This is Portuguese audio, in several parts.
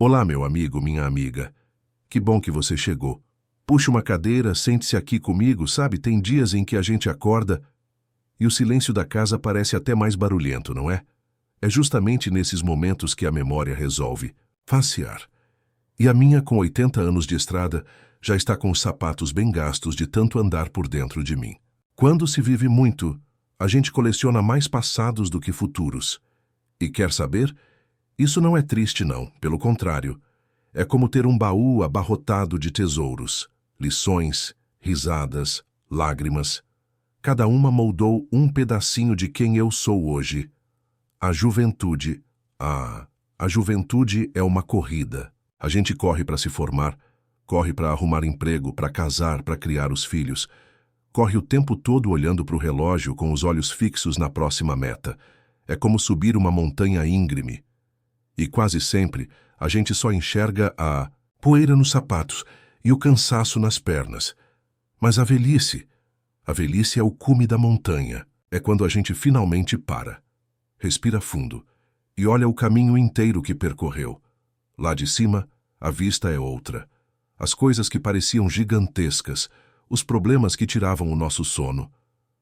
Olá, meu amigo, minha amiga. Que bom que você chegou. Puxe uma cadeira, sente-se aqui comigo, sabe? Tem dias em que a gente acorda e o silêncio da casa parece até mais barulhento, não é? É justamente nesses momentos que a memória resolve passear. E a minha, com 80 anos de estrada, já está com os sapatos bem gastos de tanto andar por dentro de mim. Quando se vive muito, a gente coleciona mais passados do que futuros. E quer saber? Isso não é triste, não. Pelo contrário. É como ter um baú abarrotado de tesouros, lições, risadas, lágrimas. Cada uma moldou um pedacinho de quem eu sou hoje. A juventude. A juventude é uma corrida. A gente corre para se formar, corre para arrumar emprego, para casar, para criar os filhos. Corre o tempo todo olhando para o relógio com os olhos fixos na próxima meta. É como subir uma montanha íngreme. E quase sempre a gente só enxerga a poeira nos sapatos e o cansaço nas pernas. Mas a velhice é o cume da montanha. É quando a gente finalmente para, respira fundo e olha o caminho inteiro que percorreu. Lá de cima, a vista é outra. As coisas que pareciam gigantescas, os problemas que tiravam o nosso sono,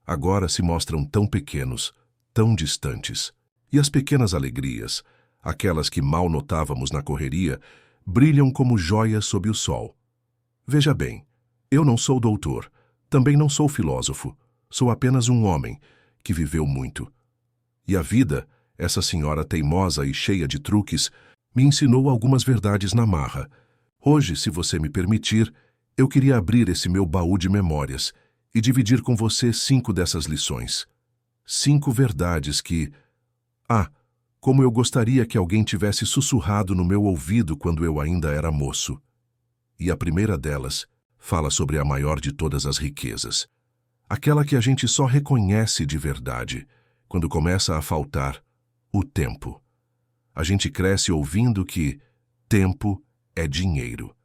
agora se mostram tão pequenos, tão distantes. E as pequenas alegrias, aquelas que mal notávamos na correria, brilham como joias sob o sol. Veja bem, eu não sou doutor, também não sou filósofo, sou apenas um homem que viveu muito. E a vida, essa senhora teimosa e cheia de truques, me ensinou algumas verdades na marra. Hoje, se você me permitir, eu queria abrir esse meu baú de memórias e dividir com você 5 dessas lições. 5 verdades que... como eu gostaria que alguém tivesse sussurrado no meu ouvido quando eu ainda era moço. E a primeira delas fala sobre a maior de todas as riquezas. Aquela que a gente só reconhece de verdade quando começa a faltar o tempo. A gente cresce ouvindo que tempo é dinheiro.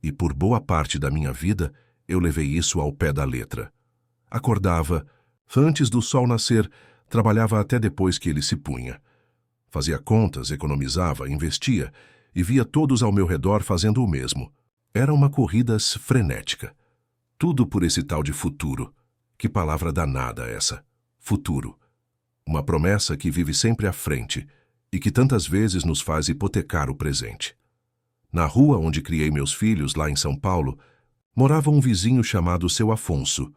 E por boa parte da minha vida, eu levei isso ao pé da letra. Acordava, antes do sol nascer, trabalhava até depois que ele se punha. Fazia contas, economizava, investia e via todos ao meu redor fazendo o mesmo. Era uma corrida frenética. Tudo por esse tal de futuro. Que palavra danada essa. Futuro. Uma promessa que vive sempre à frente e que tantas vezes nos faz hipotecar o presente. Na rua onde criei meus filhos, lá em São Paulo, morava um vizinho chamado Seu Afonso,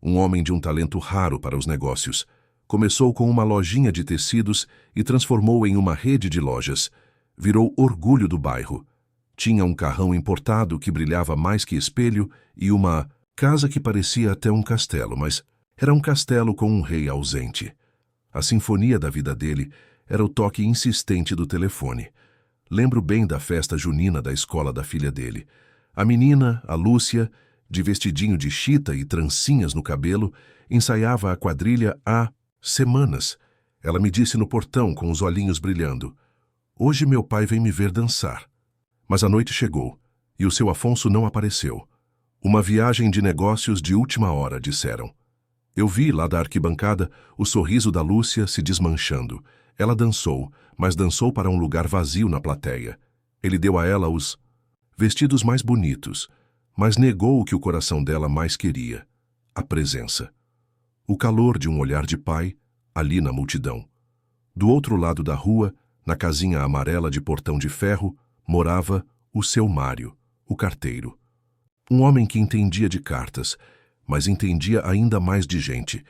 um homem de um talento raro para os negócios. Começou com uma lojinha de tecidos e transformou em uma rede de lojas. Virou orgulho do bairro. Tinha um carrão importado que brilhava mais que espelho e uma casa que parecia até um castelo, mas era um castelo com um rei ausente. A sinfonia da vida dele era o toque insistente do telefone. Lembro bem da festa junina da escola da filha dele. A menina, a Lúcia, de vestidinho de chita e trancinhas no cabelo, ensaiava a quadrilha há semanas. Ela me disse no portão com os olhinhos brilhando: "Hoje meu pai vem me ver dançar." Mas a noite chegou e o Seu Afonso não apareceu. Uma viagem de negócios de última hora, disseram. Eu vi lá da arquibancada o sorriso da Lúcia se desmanchando. Ela dançou, mas dançou para um lugar vazio na plateia. Ele deu a ela os vestidos mais bonitos, mas negou o que o coração dela mais queria: a presença. O calor de um olhar de pai, ali na multidão. Do outro lado da rua, na casinha amarela de portão de ferro, morava o seu Mário, o carteiro. Um homem que entendia de cartas, mas entendia ainda mais de gente.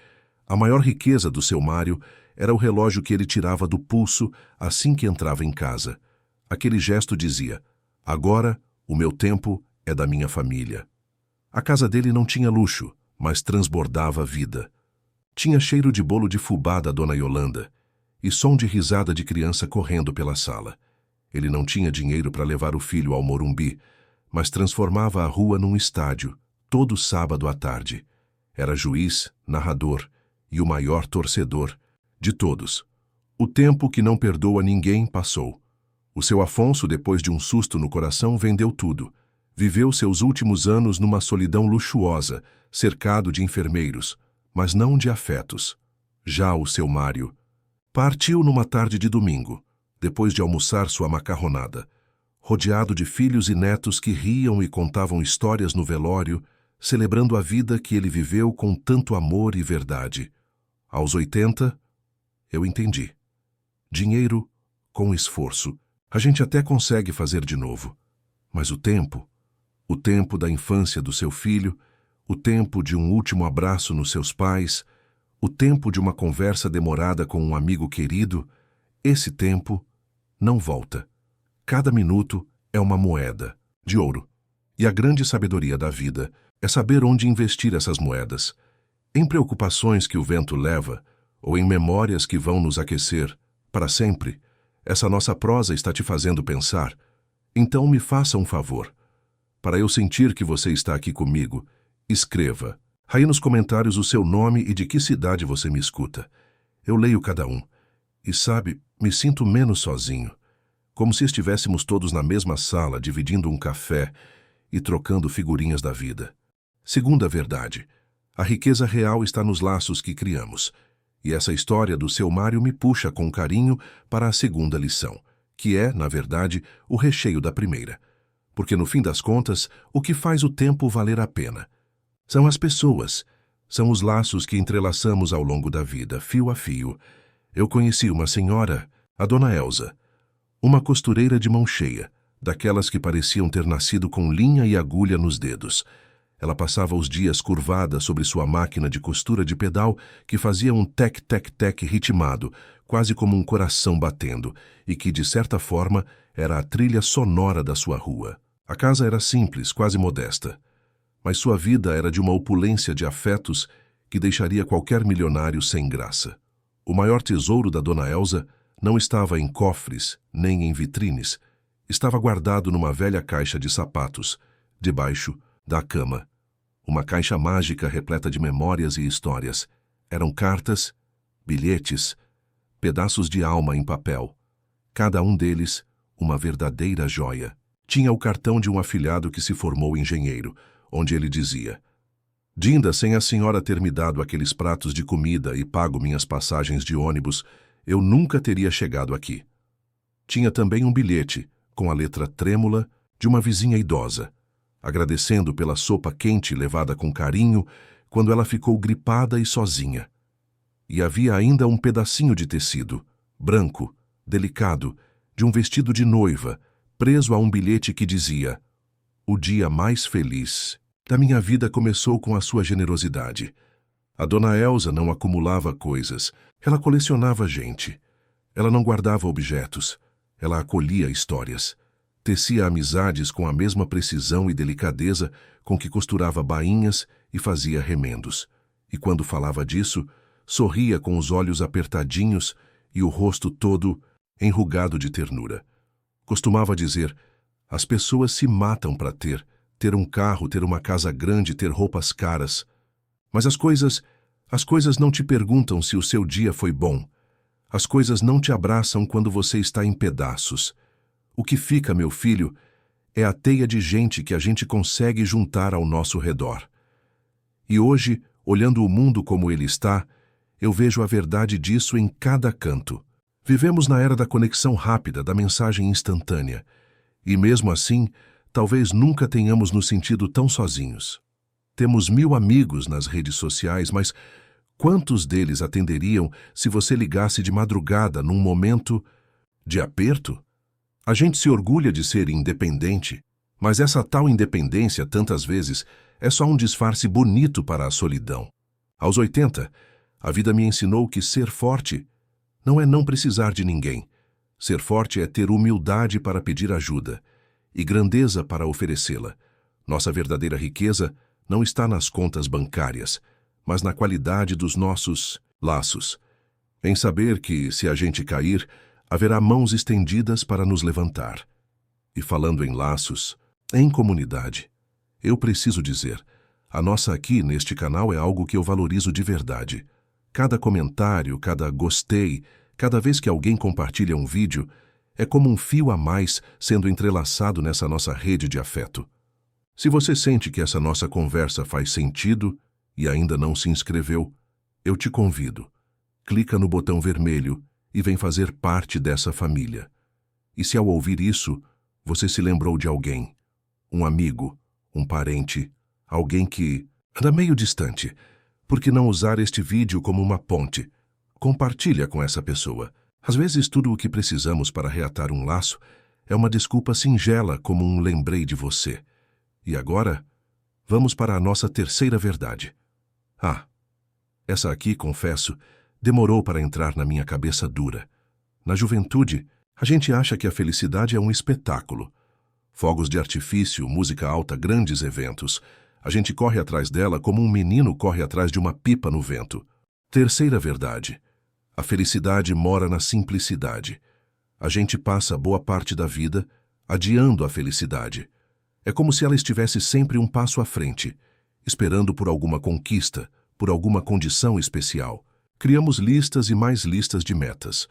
A maior riqueza do seu Mário era o relógio que ele tirava do pulso assim que entrava em casa. Aquele gesto dizia: "Agora, o meu tempo é da minha família." A casa dele não tinha luxo, mas transbordava vida. Tinha cheiro de bolo de fubá da dona Yolanda e som de risada de criança correndo pela sala. Ele não tinha dinheiro para levar o filho ao Morumbi, mas transformava a rua num estádio, todo sábado à tarde. Era juiz, narrador e o maior torcedor de todos. O tempo que não perdoa ninguém passou. O Seu Afonso, depois de um susto no coração, vendeu tudo. Viveu seus últimos anos numa solidão luxuosa, cercado de enfermeiros, mas não de afetos. Já o seu Mário partiu numa tarde de domingo, depois de almoçar sua macarronada. rodeado de filhos e netos que riam e contavam histórias no velório, celebrando a vida que ele viveu com tanto amor e verdade. Aos 80, eu entendi. Dinheiro com esforço, a gente até consegue fazer de novo. Mas o tempo da infância do seu filho, o tempo de um último abraço nos seus pais, o tempo de uma conversa demorada com um amigo querido, esse tempo não volta. Cada minuto é uma moeda de ouro. E a grande sabedoria da vida é saber onde investir essas moedas. Em preocupações que o vento leva, ou em memórias que vão nos aquecer para sempre. Essa nossa prosa está te fazendo pensar. Então me faça um favor. Para eu sentir que você está aqui comigo, escreva aí nos comentários o seu nome e de que cidade você me escuta. Eu leio cada um. E sabe, me sinto menos sozinho. Como se estivéssemos todos na mesma sala, dividindo um café e trocando figurinhas da vida. Segunda verdade, a riqueza real está nos laços que criamos. E essa história do seu Mário me puxa com carinho para a segunda lição, que é, na verdade, o recheio da primeira. Porque, no fim das contas, o que faz o tempo valer a pena são as pessoas, são os laços que entrelaçamos ao longo da vida, fio a fio. Eu conheci uma senhora, a Dona Elza, uma costureira de mão cheia, daquelas que pareciam ter nascido com linha e agulha nos dedos. Ela passava os dias curvada sobre sua máquina de costura de pedal que fazia um tec-tec-tec ritmado, quase como um coração batendo, e que, de certa forma, era a trilha sonora da sua rua. A casa era simples, quase modesta, mas sua vida era de uma opulência de afetos que deixaria qualquer milionário sem graça. O maior tesouro da Dona Elza não estava em cofres, nem em vitrines. Estava guardado numa velha caixa de sapatos, debaixo da cama. Uma caixa mágica repleta de memórias e histórias. Eram cartas, bilhetes, pedaços de alma em papel. Cada um deles, uma verdadeira joia. Tinha o cartão de um afilhado que se formou engenheiro, onde ele dizia: Dinda, sem a senhora ter me dado aqueles pratos de comida e pago minhas passagens de ônibus, eu nunca teria chegado aqui. Tinha também um bilhete, com a letra trêmula, de uma vizinha idosa, agradecendo pela sopa quente levada com carinho quando ela ficou gripada e sozinha. E havia ainda um pedacinho de tecido, branco, delicado, de um vestido de noiva, preso a um bilhete que dizia: O dia mais feliz da minha vida começou com a sua generosidade. A Dona Elza não acumulava coisas, ela colecionava gente. Ela não guardava objetos, ela acolhia histórias. Tecia amizades com a mesma precisão e delicadeza com que costurava bainhas e fazia remendos. E quando falava disso, sorria com os olhos apertadinhos e o rosto todo enrugado de ternura. Costumava dizer: as pessoas se matam para ter um carro, ter uma casa grande, ter roupas caras. Mas as coisas não te perguntam se o seu dia foi bom. As coisas não te abraçam quando você está em pedaços. O que fica, meu filho, é a teia de gente que a gente consegue juntar ao nosso redor. E hoje, olhando o mundo como ele está, eu vejo a verdade disso em cada canto. Vivemos na era da conexão rápida, da mensagem instantânea. E mesmo assim, talvez nunca tenhamos nos sentido tão sozinhos. Temos 1000 amigos nas redes sociais, mas quantos deles atenderiam se você ligasse de madrugada num momento de aperto? A gente se orgulha de ser independente, mas essa tal independência, tantas vezes, é só um disfarce bonito para a solidão. Aos 80, a vida me ensinou que ser forte não é não precisar de ninguém. Ser forte é ter humildade para pedir ajuda e grandeza para oferecê-la. Nossa verdadeira riqueza não está nas contas bancárias, mas na qualidade dos nossos laços. Em saber que, se a gente cair, haverá mãos estendidas para nos levantar. E falando em laços, em comunidade, eu preciso dizer, a nossa aqui neste canal é algo que eu valorizo de verdade. Cada comentário, cada gostei, cada vez que alguém compartilha um vídeo, é como um fio a mais sendo entrelaçado nessa nossa rede de afeto. Se você sente que essa nossa conversa faz sentido e ainda não se inscreveu, eu te convido. Clica no botão vermelho e vem fazer parte dessa família. E se ao ouvir isso, Você se lembrou de alguém, um amigo, um parente, alguém que anda meio distante. Por que não usar este vídeo como uma ponte? Compartilha com essa pessoa. Às vezes tudo o que precisamos para reatar um laço é uma desculpa singela como um lembrei de você. E agora, vamos para a nossa terceira verdade. Essa aqui, confesso, demorou para entrar na minha cabeça dura. Na juventude, a gente acha que a felicidade é um espetáculo. Fogos de artifício, música alta, grandes eventos. A gente corre atrás dela como um menino corre atrás de uma pipa no vento. Terceira verdade. A felicidade mora na simplicidade. A gente passa boa parte da vida adiando a felicidade. É como se ela estivesse sempre um passo à frente, esperando por alguma conquista, por alguma condição especial. Criamos listas e mais listas de metas.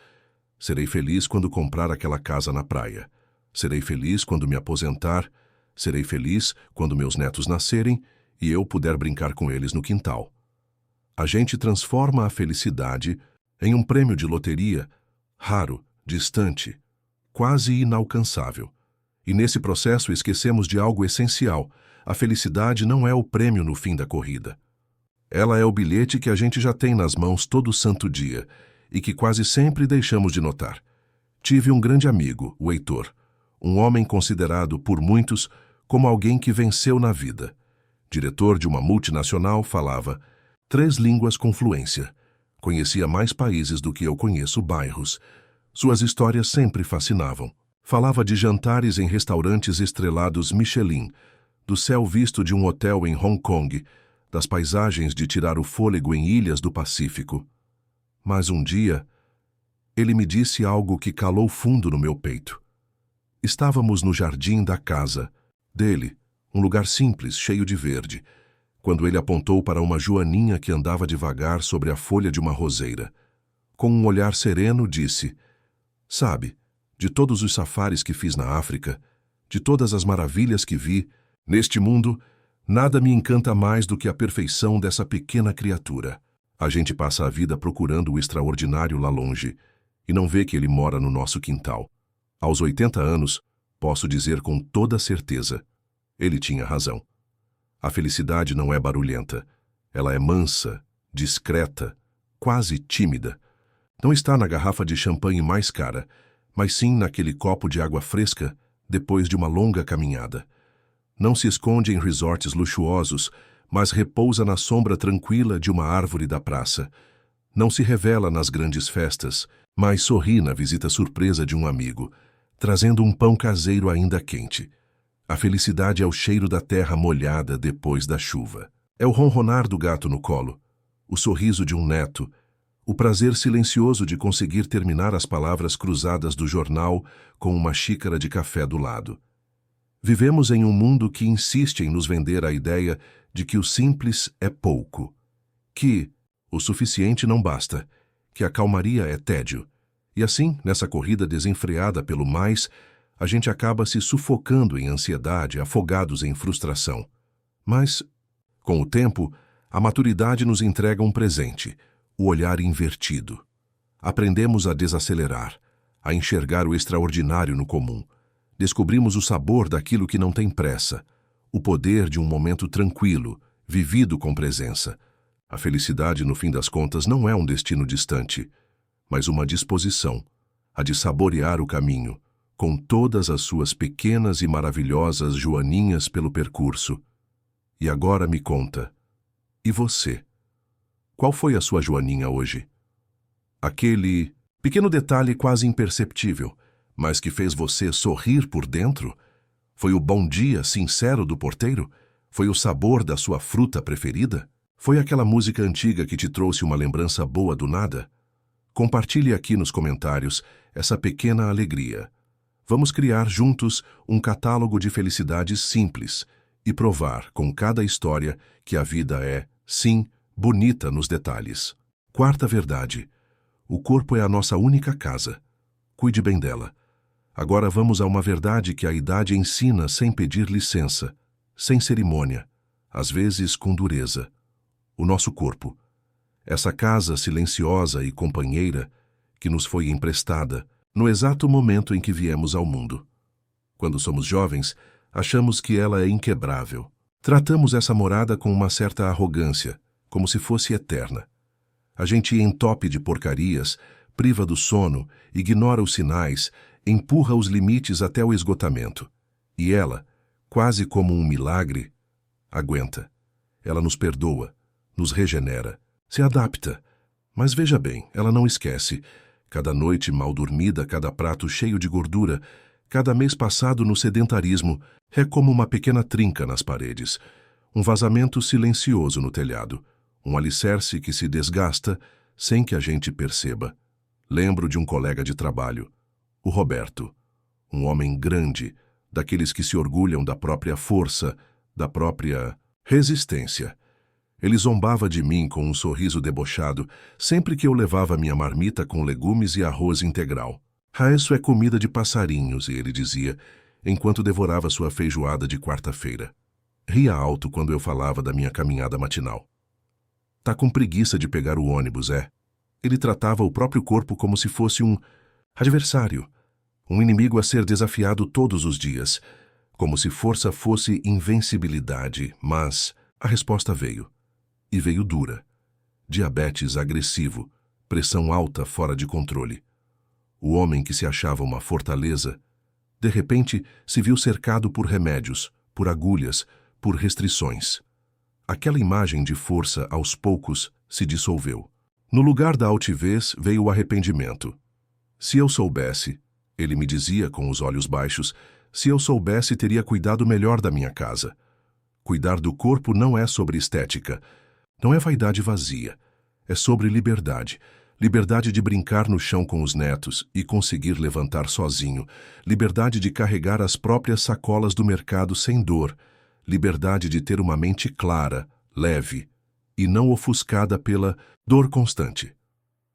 Serei feliz quando comprar aquela casa na praia. Serei feliz quando me aposentar. Serei feliz quando meus netos nascerem e eu puder brincar com eles no quintal. A gente transforma a felicidade em um prêmio de loteria raro, distante, quase inalcançável. E nesse processo esquecemos de algo essencial. A felicidade não é o prêmio no fim da corrida. Ela é o bilhete que a gente já tem nas mãos todo santo dia e que quase sempre deixamos de notar. Tive um grande amigo, o Heitor, um homem considerado por muitos como alguém que venceu na vida. Diretor de uma multinacional, falava 3 línguas com fluência. Conhecia mais países do que eu conheço bairros. Suas histórias sempre fascinavam. Falava de jantares em restaurantes estrelados Michelin, do céu visto de um hotel em Hong Kong, das paisagens de tirar o fôlego em ilhas do Pacífico. Mas um dia, ele me disse algo que calou fundo no meu peito. Estávamos no jardim da casa dele, um lugar simples, cheio de verde, quando ele apontou para uma joaninha que andava devagar sobre a folha de uma roseira. Com um olhar sereno, disse: "Sabe, de todos os safaris que fiz na África, de todas as maravilhas que vi, neste mundo, nada me encanta mais do que a perfeição dessa pequena criatura. A gente passa a vida procurando o extraordinário lá longe e não vê que ele mora no nosso quintal. Aos 80 anos, posso dizer com toda certeza, ele tinha razão. A felicidade não é barulhenta. Ela é mansa, discreta, quase tímida. Não está na garrafa de champanhe mais cara, mas sim naquele copo de água fresca depois de uma longa caminhada. Não se esconde em resorts luxuosos, mas repousa na sombra tranquila de uma árvore da praça. Não se revela nas grandes festas, mas sorri na visita surpresa de um amigo, trazendo um pão caseiro ainda quente. A felicidade é o cheiro da terra molhada depois da chuva. É o ronronar do gato no colo, o sorriso de um neto, o prazer silencioso de conseguir terminar as palavras cruzadas do jornal com uma xícara de café do lado. Vivemos em um mundo que insiste em nos vender a ideia de que o simples é pouco, que o suficiente não basta, que a calmaria é tédio. E assim, nessa corrida desenfreada pelo mais, a gente acaba se sufocando em ansiedade, afogados em frustração. Mas, com o tempo, a maturidade nos entrega um presente, o olhar invertido. Aprendemos a desacelerar, a enxergar o extraordinário no comum. Descobrimos o sabor daquilo que não tem pressa, o poder de um momento tranquilo, vivido com presença. A felicidade, no fim das contas, não é um destino distante, mas uma disposição, a de saborear o caminho, com todas as suas pequenas e maravilhosas joaninhas pelo percurso. E agora me conta, e você? Qual foi a sua joaninha hoje? Aquele pequeno detalhe quase imperceptível, mas que fez você sorrir por dentro? Foi o bom dia sincero do porteiro? Foi o sabor da sua fruta preferida? Foi aquela música antiga que te trouxe uma lembrança boa do nada? Compartilhe aqui nos comentários essa pequena alegria. Vamos criar juntos um catálogo de felicidades simples e provar com cada história que a vida é, sim, bonita nos detalhes. Quarta verdade: o corpo é a nossa única casa. Cuide bem dela. Agora vamos a uma verdade que a idade ensina sem pedir licença, sem cerimônia, às vezes com dureza. O nosso corpo. Essa casa silenciosa e companheira que nos foi emprestada no exato momento em que viemos ao mundo. Quando somos jovens, achamos que ela é inquebrável. Tratamos essa morada com uma certa arrogância, como se fosse eterna. A gente entope de porcarias, priva do sono, ignora os sinais, empurra os limites até o esgotamento. E ela, quase como um milagre, aguenta. Ela nos perdoa, nos regenera, se adapta. Mas veja bem, ela não esquece. Cada noite mal dormida, cada prato cheio de gordura, cada mês passado no sedentarismo, é como uma pequena trinca nas paredes, um vazamento silencioso no telhado, um alicerce que se desgasta sem que a gente perceba. Lembro de um colega de trabalho, o Roberto, um homem grande, daqueles que se orgulham da própria força, da própria resistência. Ele zombava de mim com um sorriso debochado sempre que eu levava minha marmita com legumes e arroz integral. "Ah, isso é comida de passarinhos", ele dizia, enquanto devorava sua feijoada de quarta-feira. Ria alto quando eu falava da minha caminhada matinal. "Tá com preguiça de pegar o ônibus, é?" Ele tratava o próprio corpo como se fosse um adversário, um inimigo a ser desafiado todos os dias, como se força fosse invencibilidade, mas a resposta veio. E veio dura. Diabetes agressivo, pressão alta fora de controle. O homem que se achava uma fortaleza, de repente se viu cercado por remédios, por agulhas, por restrições. Aquela imagem de força, aos poucos, se dissolveu. No lugar da altivez veio o arrependimento. "Se eu soubesse", ele me dizia com os olhos baixos, "se eu soubesse, teria cuidado melhor da minha casa." Cuidar do corpo não é sobre estética, não é vaidade vazia, é sobre liberdade. Liberdade de brincar no chão com os netos e conseguir levantar sozinho. Liberdade de carregar as próprias sacolas do mercado sem dor. Liberdade de ter uma mente clara, leve e não ofuscada pela dor constante.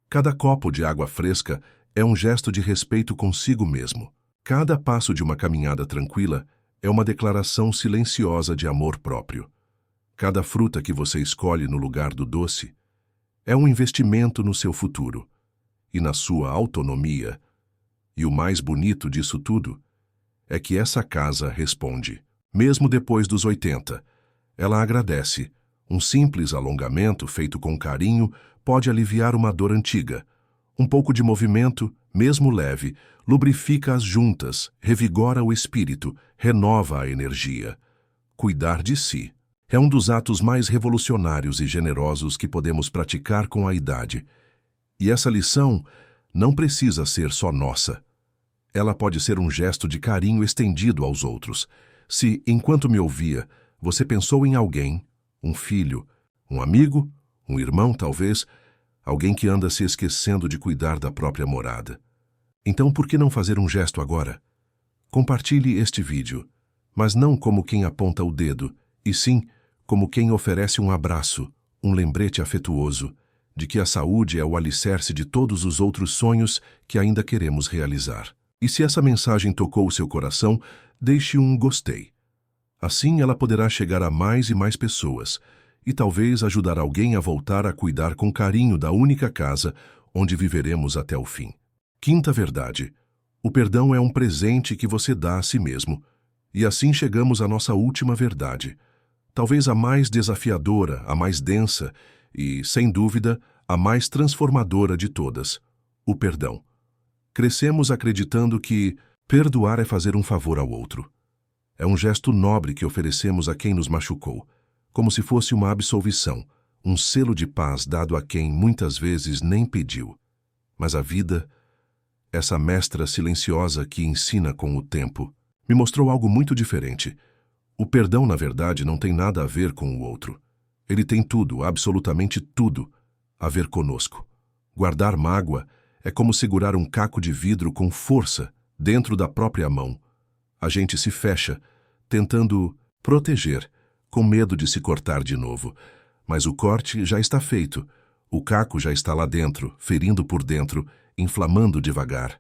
Cada copo de água fresca é um gesto de respeito consigo mesmo. Cada passo de uma caminhada tranquila é uma declaração silenciosa de amor próprio. Cada fruta que você escolhe no lugar do doce é um investimento no seu futuro e na sua autonomia. E o mais bonito disso tudo é que essa casa responde. Mesmo depois dos 80, ela agradece. Um simples alongamento feito com carinho pode aliviar uma dor antiga. Um pouco de movimento, mesmo leve, lubrifica as juntas, revigora o espírito, renova a energia. Cuidar de si é um dos atos mais revolucionários e generosos que podemos praticar com a idade. E essa lição não precisa ser só nossa. Ela pode ser um gesto de carinho estendido aos outros. Se, enquanto me ouvia, você pensou em alguém, um filho, um amigo, um irmão talvez, alguém que anda se esquecendo de cuidar da própria morada. Então por que não fazer um gesto agora? Compartilhe este vídeo, mas não como quem aponta o dedo, e sim como quem oferece um abraço, um lembrete afetuoso, de que a saúde é o alicerce de todos os outros sonhos que ainda queremos realizar. E se essa mensagem tocou o seu coração, deixe um gostei. Assim ela poderá chegar a mais e mais pessoas, e talvez ajudar alguém a voltar a cuidar com carinho da única casa onde viveremos até o fim. Quinta verdade: o perdão é um presente que você dá a si mesmo. E assim chegamos à nossa última verdade, talvez a mais desafiadora, a mais densa e, sem dúvida, a mais transformadora de todas: o perdão. Crescemos acreditando que perdoar é fazer um favor ao outro. É um gesto nobre que oferecemos a quem nos machucou, como se fosse uma absolvição, um selo de paz dado a quem muitas vezes nem pediu. Mas a vida, essa mestra silenciosa que ensina com o tempo, me mostrou algo muito diferente. O perdão, na verdade, não tem nada a ver com o outro. Ele tem tudo, absolutamente tudo, a ver conosco. Guardar mágoa é como segurar um caco de vidro com força dentro da própria mão. A gente se fecha, tentando proteger, com medo de se cortar de novo. Mas o corte já está feito. O caco já está lá dentro, ferindo por dentro, inflamando devagar.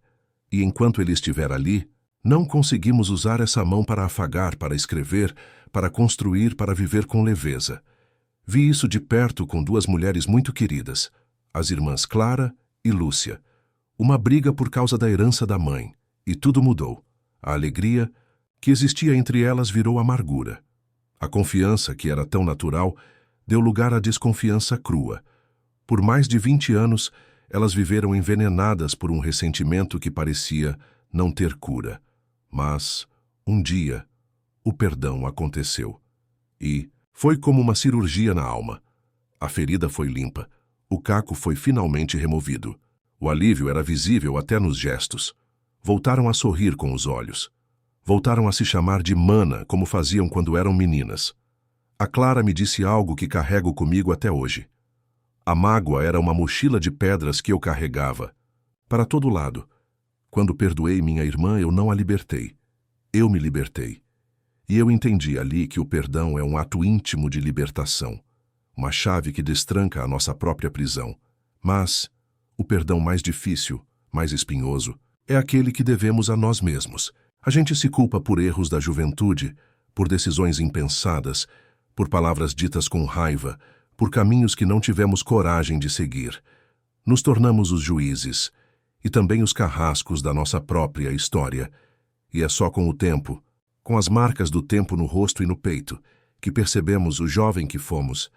E enquanto ele estiver ali, não conseguimos usar essa mão para afagar, para escrever, para construir, para viver com leveza. Vi isso de perto com duas mulheres muito queridas, as irmãs Clara e Lúcia. Uma briga por causa da herança da mãe, e tudo mudou. A alegria, que existia entre elas virou amargura. A confiança, que era tão natural, deu lugar à desconfiança crua. Por mais de 20 anos, elas viveram envenenadas por um ressentimento que parecia não ter cura. Mas, um dia, o perdão aconteceu. E foi como uma cirurgia na alma. A ferida foi limpa. O caco foi finalmente removido. O alívio era visível até nos gestos. Voltaram a sorrir com os olhos. Voltaram a se chamar de Mana, como faziam quando eram meninas. A Clara me disse algo que carrego comigo até hoje. A mágoa era uma mochila de pedras que eu carregava. Para todo lado. Quando perdoei minha irmã, eu não a libertei. Eu me libertei. E eu entendi ali que o perdão é um ato íntimo de libertação. Uma chave que destranca a nossa própria prisão. Mas o perdão mais difícil, mais espinhoso, é aquele que devemos a nós mesmos. A gente se culpa por erros da juventude, por decisões impensadas, por palavras ditas com raiva, por caminhos que não tivemos coragem de seguir. Nos tornamos os juízes e também os carrascos da nossa própria história. E é só com o tempo, com as marcas do tempo no rosto e no peito, que percebemos o jovem que fomos.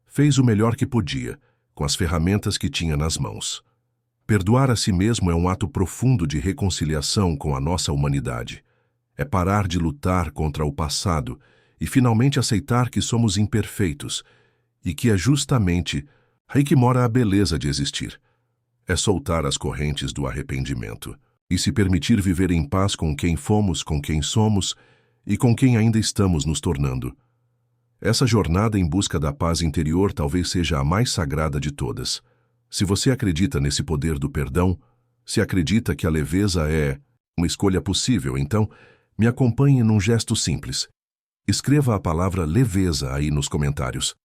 Fez o melhor que podia, com as ferramentas que tinha nas mãos. Perdoar a si mesmo é um ato profundo de reconciliação com a nossa humanidade. É parar de lutar contra o passado e finalmente aceitar que somos imperfeitos e que é justamente aí que mora a beleza de existir. É soltar as correntes do arrependimento e se permitir viver em paz com quem fomos, com quem somos e com quem ainda estamos nos tornando. Essa jornada em busca da paz interior talvez seja a mais sagrada de todas. Se você acredita nesse poder do perdão, se acredita que a leveza é uma escolha possível, então me acompanhe num gesto simples. Escreva a palavra leveza aí nos comentários.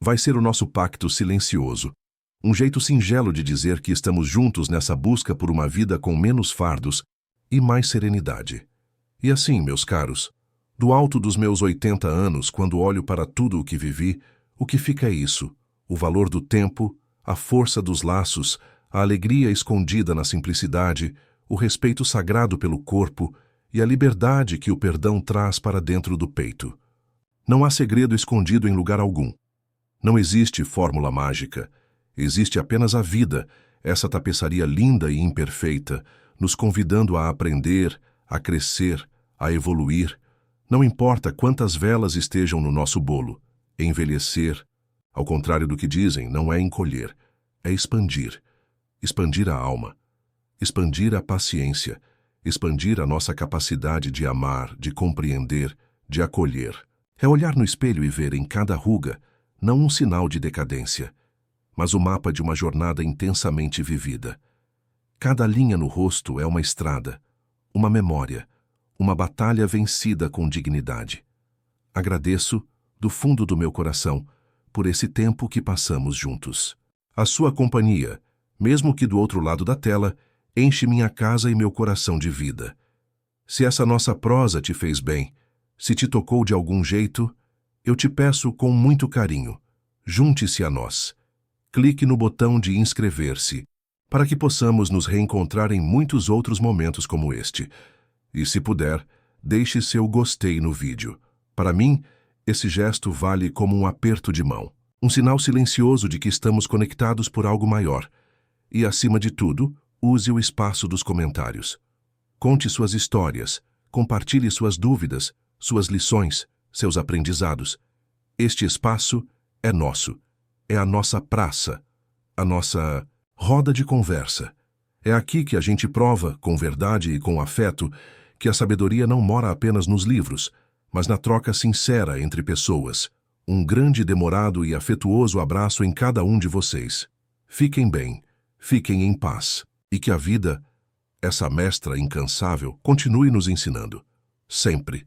Vai ser o nosso pacto silencioso, um jeito singelo de dizer que estamos juntos nessa busca por uma vida com menos fardos e mais serenidade. E assim, meus caros, do alto dos meus 80 anos, quando olho para tudo o que vivi, o que fica é isso: o valor do tempo, a força dos laços, a alegria escondida na simplicidade, o respeito sagrado pelo corpo e a liberdade que o perdão traz para dentro do peito. Não há segredo escondido em lugar algum. Não existe fórmula mágica. Existe apenas a vida, essa tapeçaria linda e imperfeita, nos convidando a aprender, a crescer, a evoluir. Não importa quantas velas estejam no nosso bolo, envelhecer. Ao contrário do que dizem, não é encolher, é expandir. Expandir a alma, expandir a paciência, expandir a nossa capacidade de amar, de compreender, de acolher. É olhar no espelho e ver em cada ruga, não um sinal de decadência, mas o mapa de uma jornada intensamente vivida. Cada linha no rosto é uma estrada, uma memória, uma batalha vencida com dignidade. Agradeço, do fundo do meu coração, por esse tempo que passamos juntos. A sua companhia, mesmo que do outro lado da tela, enche minha casa e meu coração de vida. Se essa nossa prosa te fez bem, se te tocou de algum jeito, eu te peço com muito carinho, junte-se a nós. Clique no botão de inscrever-se, para que possamos nos reencontrar em muitos outros momentos como este. E se puder, deixe seu gostei no vídeo. Para mim, esse gesto vale como um aperto de mão, um sinal silencioso de que estamos conectados por algo maior. E, acima de tudo, use o espaço dos comentários. Conte suas histórias, compartilhe suas dúvidas, suas lições, seus aprendizados. Este espaço é nosso. É a nossa praça, a nossa roda de conversa. É aqui que a gente prova, com verdade e com afeto, que a sabedoria não mora apenas nos livros, mas na troca sincera entre pessoas. Um grande, demorado e afetuoso abraço em cada um de vocês. Fiquem bem, fiquem em paz, e que a vida, essa mestra incansável, continue nos ensinando. Sempre.